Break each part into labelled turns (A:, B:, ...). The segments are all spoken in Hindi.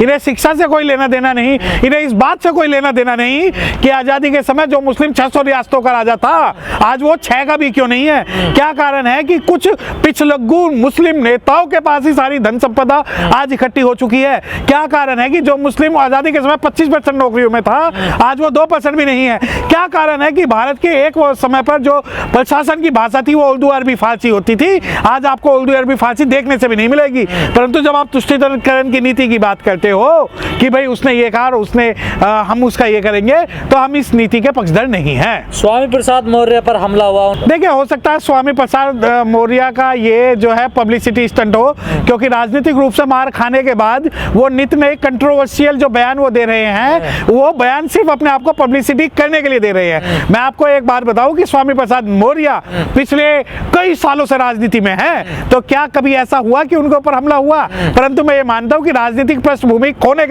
A: इन्हें शिक्षा से कोई लेना देना नहीं, इन्हें इस बात से कोई लेना देना नहीं कि आजादी के समय जो मुस्लिम 600 रियासतों का राजा था आज वो 6 का भी क्यों नहीं है। क्या कारण है कि कुछ पिछलग्गू मुस्लिम नेताओं के पास ही सारी धन संपदा आज इकट्ठी हो चुकी है। क्या कारण है कि जो मुस्लिम आजादी के समय 25% नौकरियों में था आज वो 2% भी नहीं है। क्या कारण है कि भारत के एक समय पर जो प्रशासन की भाषा थी वो उर्दू अरबी फारसी होती थी, आज आपको उर्दू अरबी फारसी देखने से भी नहीं मिलेगी। परंतु जब आप तुष्टीकरण की नीति की बात करते हो कि भाई उसने ये कहा और उसने हम उसका ये करेंगे, तो हम इस नीति के पक्षधर नहीं हैं।
B: स्वामी प्रसाद मौर्य पर हमला हुआ,
A: देखिए हो सकता है स्वामी प्रसाद मौर्य का ये जो है पब्लिसिटी स्टंट हो, क्योंकि राजनीतिक रूप से मार खाने के बाद वो नित्य नए कंट्रोवर्शियल जो बयान वो दे रहे हैं वो बयान सिर्फ अपने आप को पब्लिसिटी करने के लिए दे रहे हैं। मैं आपको एक बात बताऊं कि स्वामी प्रसाद मौर्य पिछले कई सालों से राजनीति में है, तो क्या कभी ऐसा हुआ कि उनके ऊपर हमला हुआ? परंतु मैं ये मानता हूं कि राजनीतिक पृष्ठभूमि खोने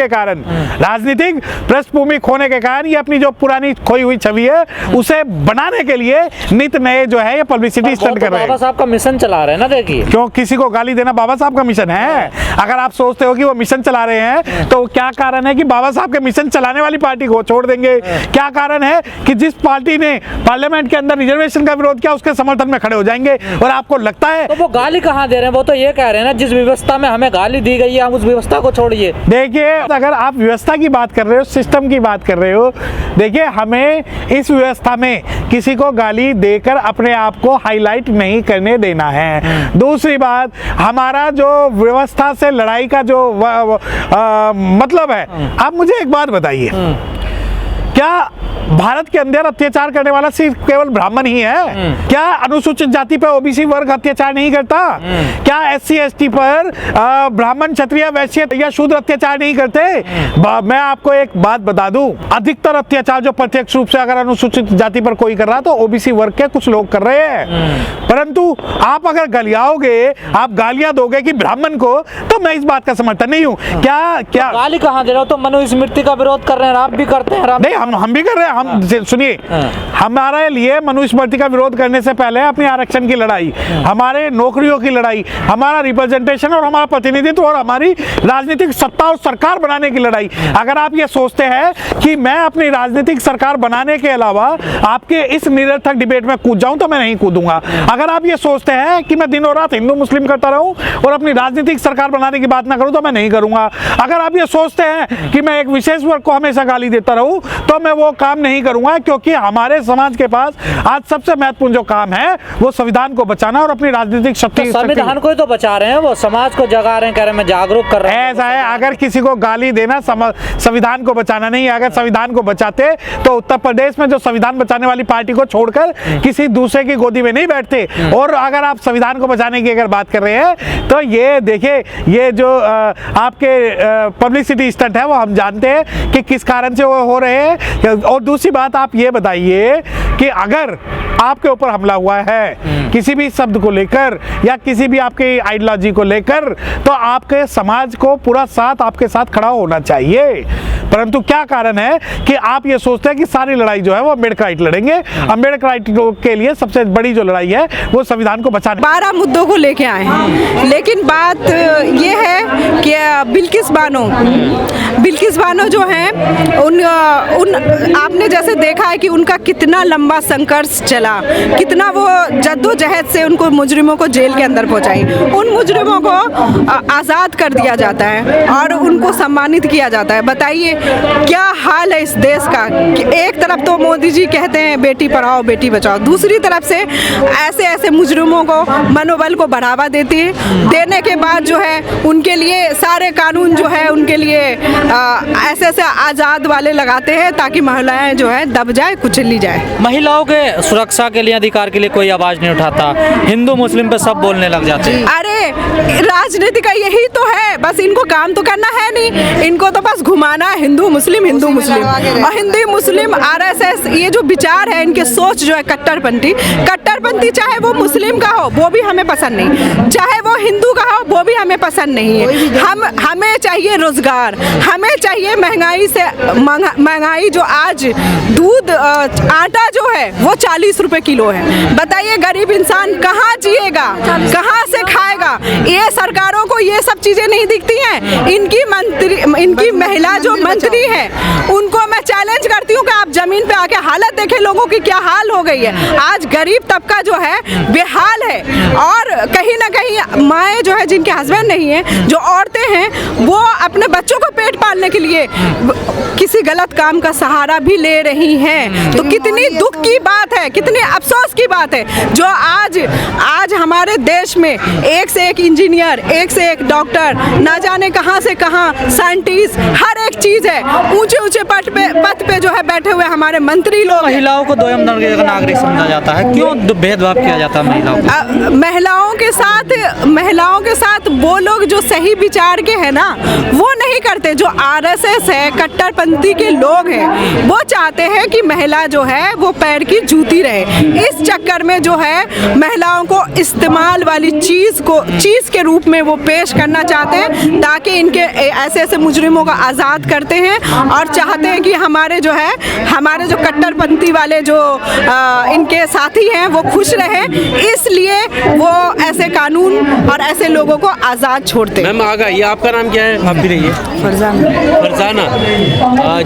A: के कारण ये अपनी जो पुरानी खोई हुई छवि है उसे बनाने के लिए नित्य नए जो है ये पब्लिसिटी स्टंट कर रहे हैं।
B: बाबा साहब का मिशन चला रहे हैं ना, देखिए
A: क्यों किसी को गाली देना बाबा साहब का मिशन है? अगर आप सोचते हो कि वो मिशन चला रहे हैं तो क्या कारण है कि बाबा साहब के मिशन चलाने वाली पार्टी को छोड़ देंगे? क्या कारण है कि जिस पार्टी ने पार्लियामेंट के अंदर रिजर्वेशन का विरोध किया उसके समर्थन में खड़े हो जाएंगे? और आपको लगता है
B: तो वो गाली कहाँ दे रहे हैं? वो तो ये कह रहे हैं ना जिस व्यवस्था में हमें गाली दी गई है हम उस व्यवस्था को छोड़िए।
A: देखिए अगर आप व्यवस्था की बात कर रहे हो, सिस्टम की बात कर रहे हो, देखिए हमें इस व्यवस्था में किसी को गाली देकर अपने आप को हाईलाइट नहीं करने देना है। दूसरी बात, हमारा जो व्यवस्था से लड़ाई का जो मतलब है, आप मुझे एक बात बताइए, क्या भारत के अंदर अत्याचार करने वाला सिर्फ केवल ब्राह्मण ही है? क्या अनुसूचित जाति पर ओबीसी वर्ग अत्याचार नहीं करता? क्या एससी एसटी पर ब्राह्मण क्षत्रिय वैश्य या शूद्र अत्याचार नहीं करते? मैं आपको एक बात बता दूं, अधिकतर अत्याचार जो प्रत्यक्ष रूप से अगर अनुसूचित जाति पर कोई कर रहा तो ओबीसी वर्ग के कुछ लोग कर रहे हैं। परंतु आप अगर गलियाओगे, आप गालियां दोगे कि ब्राह्मण को, तो मैं इस बात का समर्थन नहीं हूँ। क्या
B: गाली कहाँ दे रहे हो? तो मनुस्मृति का विरोध कर रहे हैं, आप भी करते हैं।
A: नहीं, हम भी कर रहे हैं। हम सुनिए, हमारे लिए मनुस्मृति का विरोध करने से पहले अपने आरक्षण की लड़ाई, हमारे नौकरियों की लड़ाई, हमारा रिप्रेजेंटेशन और हमारा प्रतिनिधित्व और हमारी राजनीतिक सत्ता और सरकार बनाने की लड़ाई। अगर आप ये सोचते हैं कि मैं अपनी राजनीतिक सरकार बनाने के अलावा आपके इस निरर्थक डिबेट में कूद जाऊं तो मैं नहीं कूदूंगा। अगर आप ये सोचते हैं कि मैं दिनों रात हिंदू मुस्लिम करता रहूं और अपनी राजनीतिक सरकार बनाने की बात ना करूं तो मैं नहीं करूंगा। अगर आप ये सोचते हैं कि मैं एक विशेष वर्ग को हमेशा गाली देता रहूं तो मैं वो काम नहीं करूंगा, क्योंकि हमारे समाज के पास आज सबसे महत्वपूर्ण जो काम है वो संविधान को बचाना और अपनी राजनीतिक शक्ति।
B: संविधान को ही तो बचा रहे हैं, वो समाज को जगा रहे हैं, कह रहे हैं मैं जागरूक कर रहा हूं।
A: ऐसा है, अगर किसी को गाली देना संविधान को बचाना नहीं है। अगर संविधान को बचाते तो उत्तर प्रदेश में जो संविधान बचाने वाली पार्टी को छोड़कर किसी दूसरे की गोदी में नहीं बैठते। और अगर आप संविधान को बचाने की अगर बात कर रहे हैं तो ये देखिए, ये जो आपके पब्लिसिटी स्टंट है वो हम जानते हैं कि किस कारण से वो हो रहे हैं। और दूसरी बात, आप ये बताइए कि अगर आपके ऊपर हमला हुआ है किसी भी शब्द को लेकर या किसी भी आपके आइडियोलॉजी को लेकर, तो आपके समाज को पूरा साथ आपके साथ खड़ा होना चाहिए। परंतु क्या कारण है कि आप ये सोचते हैं कि सारी लड़ाई जो है वो अम्बेडकराइट लड़ेंगे। अम्बेडकराइट के लिए सबसे बड़ी जो लड़ाई है वो संविधान को बचाने।
C: 12 मुद्दों को लेके आए हैं, लेकिन बात ये है कि बिल्किस बानो जो हैं उन आपने जैसे देखा है कि उनका कितना लंबा संघर्ष चला, कितना वो जद्दोजहद से उनको मुजरिमों को जेल के अंदर पहुंचाई। उन मुजरिमों को आज़ाद कर दिया जाता है और उनको सम्मानित किया जाता है। बताइए क्या हाल है इस देश का कि एक तरफ तो मोदी जी कहते हैं बेटी पढ़ाओ बेटी बचाओ, दूसरी तरफ से ऐसे ऐसे मुजरिमों को मनोबल को बढ़ावा देने के बाद जो है उनके लिए सारे कानून जो है उनके लिए ऐसे ऐसे आज़ाद वाले लगाते हैं ताकि महिलाएं जो है दब जाए, कुचली जाए।
B: महिलाओं के सुरक्षा के लिए, अधिकार के लिए कोई आवाज नहीं उठाता, हिंदू मुस्लिम पे सब बोलने लग जाते हैं।
C: अरे राजनीति का यही तो है, बस इनको काम तो करना है नहीं, इनको तो बस घुमाना है हिंदू मुस्लिम और हिंदू मुस्लिम आरएसएस। ये जो विचार है इनके सोच जो है कट्टरपंथी कट्टरपंथी, चाहे वो मुस्लिम का हो वो भी हमें पसंद नहीं, चाहे वो हिंदू का हो वो भी हमें पसंद नहीं है। हमें चाहिए रोजगार, हमें चाहिए महंगाई जो आज दूध आटा जो है वो 40 रुपए किलो है। बताइए गरीब इंसान कहाँ जिएगा, कहाँ से खाएगा? ये सरकारों को ये सब चीजें नहीं दिखती हैं। इनकी महिला जो मंत्री है उनको मैं चैलेंज करती हूँ कि आप जमीन पे आके हालत देखें, लोगों की क्या हाल हो गई है। आज गरीब तबका जो है बेहाल है, और कहीं ना कहीं माएँ जो है जिनके हस्बैंड नहीं है, जो औरतें हैं वो अपने बच्चों को पेट पालने के लिए किसी गलत काम का सहारा भी ले रही हैं। तो कितनी दुख की बात है, कितनी अफसोस की बात है जो आज हमारे देश में एक से एक इंजीनियर, एक से एक डॉक्टर, ना जाने कहां से कहां साइंटिस्ट, हर एक चीज है। ऊंचे ऊंचे पद पे जो है बैठे हुए हमारे मंत्री लोग।
B: महिलाओं को दोयम दर्जे का नागरिक समझा जाता है, क्यों भेदभाव किया जाता है महिलाओं को?
C: महिलाओं के साथ वो लोग जो सही विचार के हैं ना वो नहीं करते। जो आरएसएस है, कट्टरपंथी के लोग हैं, वो चाहते हैं कि महिला जो है वो पैर की जूती रहे। इस चक्कर में जो है महिलाओं को इस्तेमाल वाली चीज के रूप में वो पेश करना चाहते हैं, ताकि इनके ऐसे मुजरिमों को आज़ाद करते हैं और चाहते हैं कि हमारे जो कट्टरपंथी वाले जो इनके साथी हैं वो खुश रहें, इसलिए वो ऐसे कानून और ऐसे लोगों को आज़ाद छोड़ते हैं।
D: मैम आगा, ये आपका नाम क्या है? आप भी रहिए। फरजाना,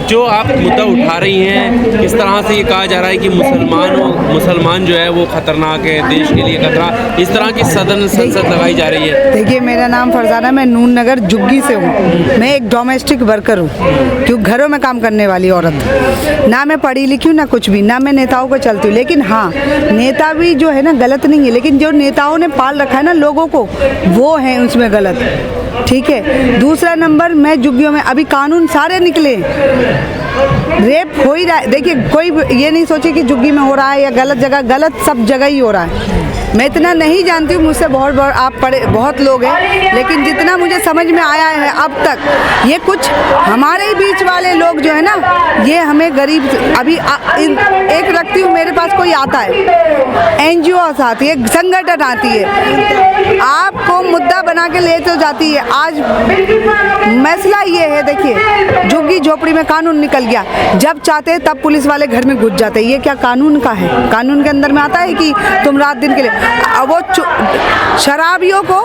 D: जो आप मुद्दा उठा रही हैं, किस तरह से ये कहा जा रहा है कि मुसलमान जो है वो खतरनाक है, देश के लिए खतरा, इस तरह की संसद लगाई जा रही है?
E: देखिए, मेरा नाम फरजाना, मैं नून नगर जुग्गी से हूँ। मैं एक डोमेस्टिक वर्कर हूँ, क्योंकि घरों में काम करने वाली औरत। ना मैं पढ़ी लिखी हूँ ना कुछ भी, ना मैं नेताओं को चलती हूँ। लेकिन हाँ, नेता भी जो है ना गलत नहीं है, लेकिन जो नेताओं ने पाल रखा है ना लोगों को, वो है उसमें गलत। ठीक है। दूसरा नंबर, मैं जुग्गियों में अभी कानून सारे निकले, रेप हो ही रहा है। देखिए, कोई ये नहीं सोचे कि जुग्गी में हो रहा है या गलत जगह, गलत सब जगह ही हो रहा है। मैं इतना नहीं जानती हूँ, मुझसे आप पढ़े बहुत लोग हैं, लेकिन जितना मुझे समझ में आया है अब तक, ये कुछ हमारे ही बीच वाले लोग जो है ना, ये हमें गरीब अभी एक रखती हूँ, मेरे पास कोई आता है, NGO आती है, संगठन आती है, आपको मुद्दा बना के ले तो जाती है। आज मसला ये है, देखिए झुग्गी झोपड़ी में कानून निकल गया, जब चाहते तब पुलिस वाले घर में घुस जाते हैं। ये क्या कानून का है? कानून के अंदर में आता है कि तुम रात दिन के लिए वो शराबियों को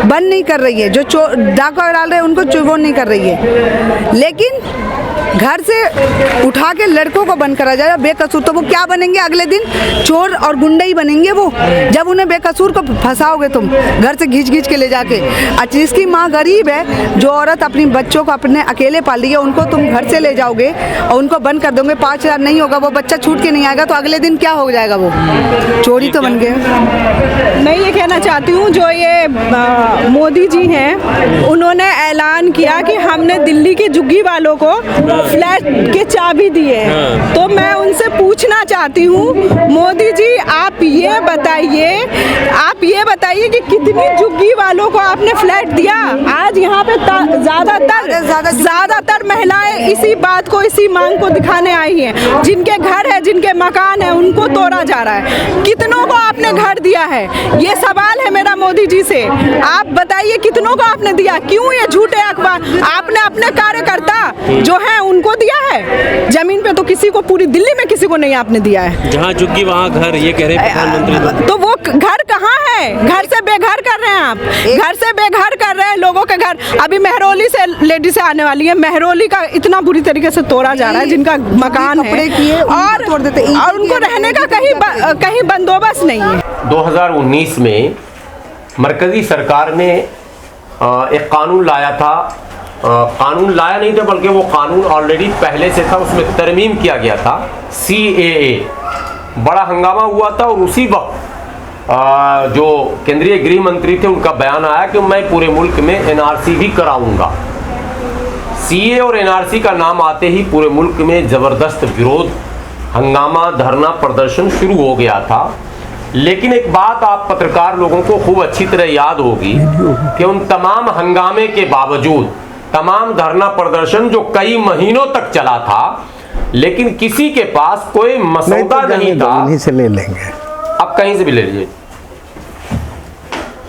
E: बंद नहीं कर रही है, जो डाका डाल रहे हैं उनको वो नहीं कर रही है, लेकिन घर से उठा के लड़कों को बंद करा जाए बेकसूर, तो वो क्या बनेंगे? अगले दिन चोर और गुंडे ही बनेंगे वो, जब उन्हें बेकसूर को फंसाओगे तुम घर से घींच के ले जाके। अच्छा, जिसकी माँ गरीब है, जो औरत अपनी बच्चों को अपने अकेले पाल रही है, उनको तुम घर से ले जाओगे और उनको बंद कर दोगे, 5,000 नहीं होगा, वो बच्चा छूट के नहीं आएगा, तो अगले दिन क्या हो जाएगा? वो चोरी तो बन गए।
C: मैं ये कहना चाहती हूँ, जो ये मोदी जी हैं, उन्होंने ऐलान किया कि हमने दिल्ली के झुग्गी वालों को फ्लैट के चाबी दिए हैं। तो मैं उनसे पूछना चाहती हूँ, मोदी जी आप ये बताइए कि कितनी झुग्गी वालों को आपने फ्लैट दिया? आज यहाँ पे ज्यादातर महिलाएं इसी बात को, इसी मांग को दिखाने आई हैं। जिनके घर है, जिनके मकान है, उनको तोड़ा जा रहा है। कितनों को आपने घर दिया है? ये सवाल है मेरा मोदी जी से। आप बताइए कितनों को आपने दिया? क्यों ये झूठे अखबार? आपने अपने कार्यकर्ता जो है उनको दिया है, जमीन पे तो किसी को, पूरी दिल्ली में किसी को नहीं आपने दिया है।
D: जहाँ झुग्गी वहाँ घर, ये कह रहे हैं प्रधानमंत्री।
C: तो वो घर कहाँ है? घर से बेघर कर रहे हैं आप, घर से बेघर कर रहे हैं लोगों के घर। अभी मेहरौली से लेडी से आने वाली है, मेहरौली का इतना बुरी तरीके से तोड़ा जा रहा है, जिनका मकान है और उनको रहने का कहीं बंदोबस्त नहीं है।
F: 2019 में मरकजी सरकार ने एक कानून लाया था, कानून लाया नहीं था बल्कि वो कानून ऑलरेडी पहले से था, उसमें तरमीम किया गया था, CAA। बड़ा हंगामा हुआ था और उसी वक्त जो केंद्रीय गृह मंत्री थे उनका बयान आया कि मैं पूरे मुल्क में NRC भी कराऊंगा। CAA और NRC का नाम आते ही पूरे मुल्क में ज़बरदस्त विरोध, हंगामा, धरना प्रदर्शन शुरू हो गया था। लेकिन एक बात आप पत्रकार लोगों को खूब अच्छी तरह याद होगी कि उन तमाम हंगामे के बावजूद, तमाम धरना प्रदर्शन जो कई महीनों तक चला था, लेकिन किसी के पास कोई मसौदा नहीं था।
A: से ले लेंगे।
F: अब आप कहीं से भी ले लीजिए,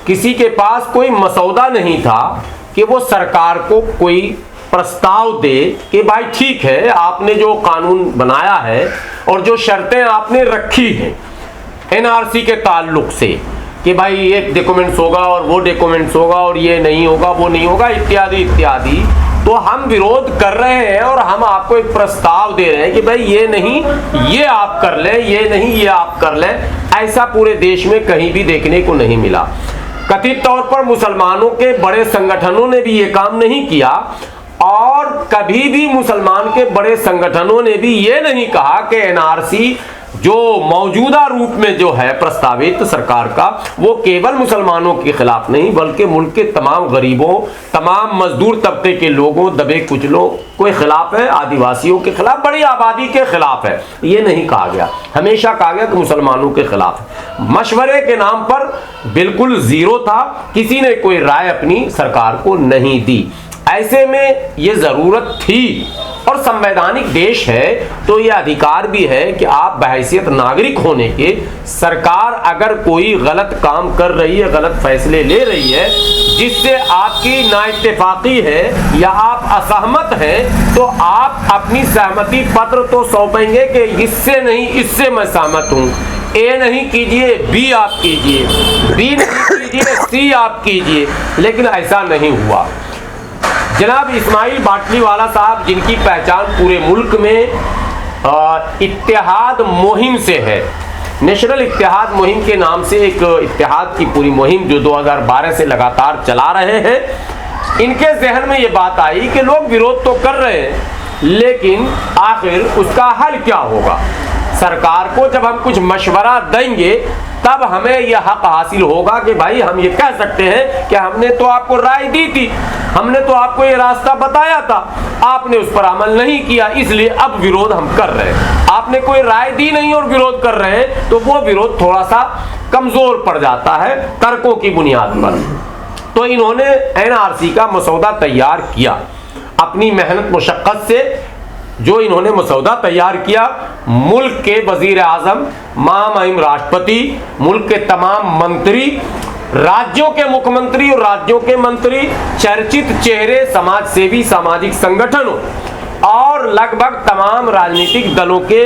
F: किसी के पास कोई मसौदा नहीं था कि वो सरकार को कोई प्रस्ताव दे कि भाई ठीक है, आपने जो कानून बनाया है और जो शर्तें आपने रखी हैं एनआरसी के ताल्लुक से कि भाई ये डॉक्यूमेंट्स होगा और वो डॉक्यूमेंट्स होगा और ये नहीं होगा वो नहीं होगा इत्यादि इत्यादि, तो हम विरोध कर रहे हैं और हम आपको एक प्रस्ताव दे रहे हैं कि भाई ये नहीं ये आप कर लें, ये नहीं ये आप कर लें। ऐसा पूरे देश में कहीं भी देखने को नहीं मिला। कथित तौर पर मुसलमानों के बड़े संगठनों ने भी ये काम नहीं किया और कभी भी मुसलमान के बड़े संगठनों ने भी ये नहीं कहा कि एनआरसी जो मौजूदा रूप में जो है प्रस्तावित सरकार का, वो केवल मुसलमानों के खिलाफ नहीं बल्कि मुल्क के तमाम गरीबों, तमाम मजदूर तबके के लोगों, दबे कुचलों के खिलाफ है, आदिवासियों के खिलाफ, बड़ी आबादी के खिलाफ है। ये नहीं कहा गया, हमेशा कहा गया कि मुसलमानों के खिलाफ है। मशवरे के नाम पर बिल्कुल जीरो था, किसी ने कोई राय अपनी सरकार को नहीं दी। ऐसे में ये जरूरत थी और संवैधानिक देश है तो ये अधिकार भी है कि आप बहैसियत नागरिक होने के, सरकार अगर कोई गलत काम कर रही है, गलत फैसले ले रही है जिससे आपकी नाइत्तेफाकी है या आप असहमत हैं, तो आप अपनी सहमति पत्र तो सौंपेंगे कि इससे नहीं इससे मैं सहमत हूं। ए नहीं कीजिए, बी आप कीजिए, बी नहीं कीजिए, सी आप कीजिए, लेकिन ऐसा नहीं हुआ। जनाब इस्माइल बाटलीवाला साहब, जिनकी पहचान पूरे मुल्क में इत्तेहाद मुहिम से है, नेशनल इत्तेहाद मुहिम के नाम से एक इत्तेहाद की पूरी मुहिम जो 2012 से लगातार चला रहे हैं, इनके जहन में ये बात आई कि लोग विरोध तो कर रहे हैं लेकिन आखिर उसका हल क्या होगा। सरकार को जब हम कुछ मशवरा देंगे तब हमें यह हक हासिल होगा कि भाई हम ये कह सकते हैं कि हमने तो आपको राय दी थी, हमने तो आपको ये रास्ता बताया था, आपने उस पर अमल नहीं किया, इसलिए अब विरोध हम कर रहे हैं। आपने कोई राय दी नहीं और विरोध कर रहे हैं तो वो विरोध थोड़ा सा कमजोर पड़ जाता है तर्कों की बुनियाद पर। तो इन्होंने एनआरसी का मसौदा तैयार किया अपनी मेहनत मुशक्कत से। जो इन्होंने मसौदा तैयार किया, मुल्क के वजीर आजम, महामहिम राष्ट्रपति, मुल्क के तमाम मंत्री, राज्यों के मुख्यमंत्री और राज्यों के मंत्री, चर्चित चेहरे, समाज सेवी, सामाजिक संगठनों और लगभग तमाम राजनीतिक दलों के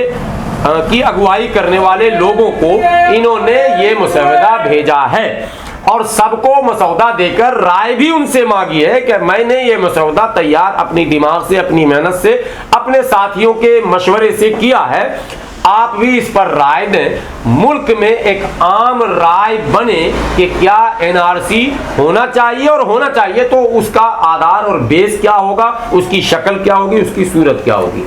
F: की अगुवाई करने वाले लोगों को इन्होंने ये मसौदा भेजा है और सबको मसौदा देकर राय भी उनसे मांगी है कि मैंने ये मसौदा तैयार अपनी दिमाग से, अपनी मेहनत से, अपने साथियों के मशवरे से किया है, आप भी इस पर राय दें। मुल्क में एक आम राय बने कि क्या एनआरसी होना चाहिए और होना चाहिए तो उसका आधार और बेस क्या होगा, उसकी शक्ल क्या होगी, उसकी सूरत क्या होगी।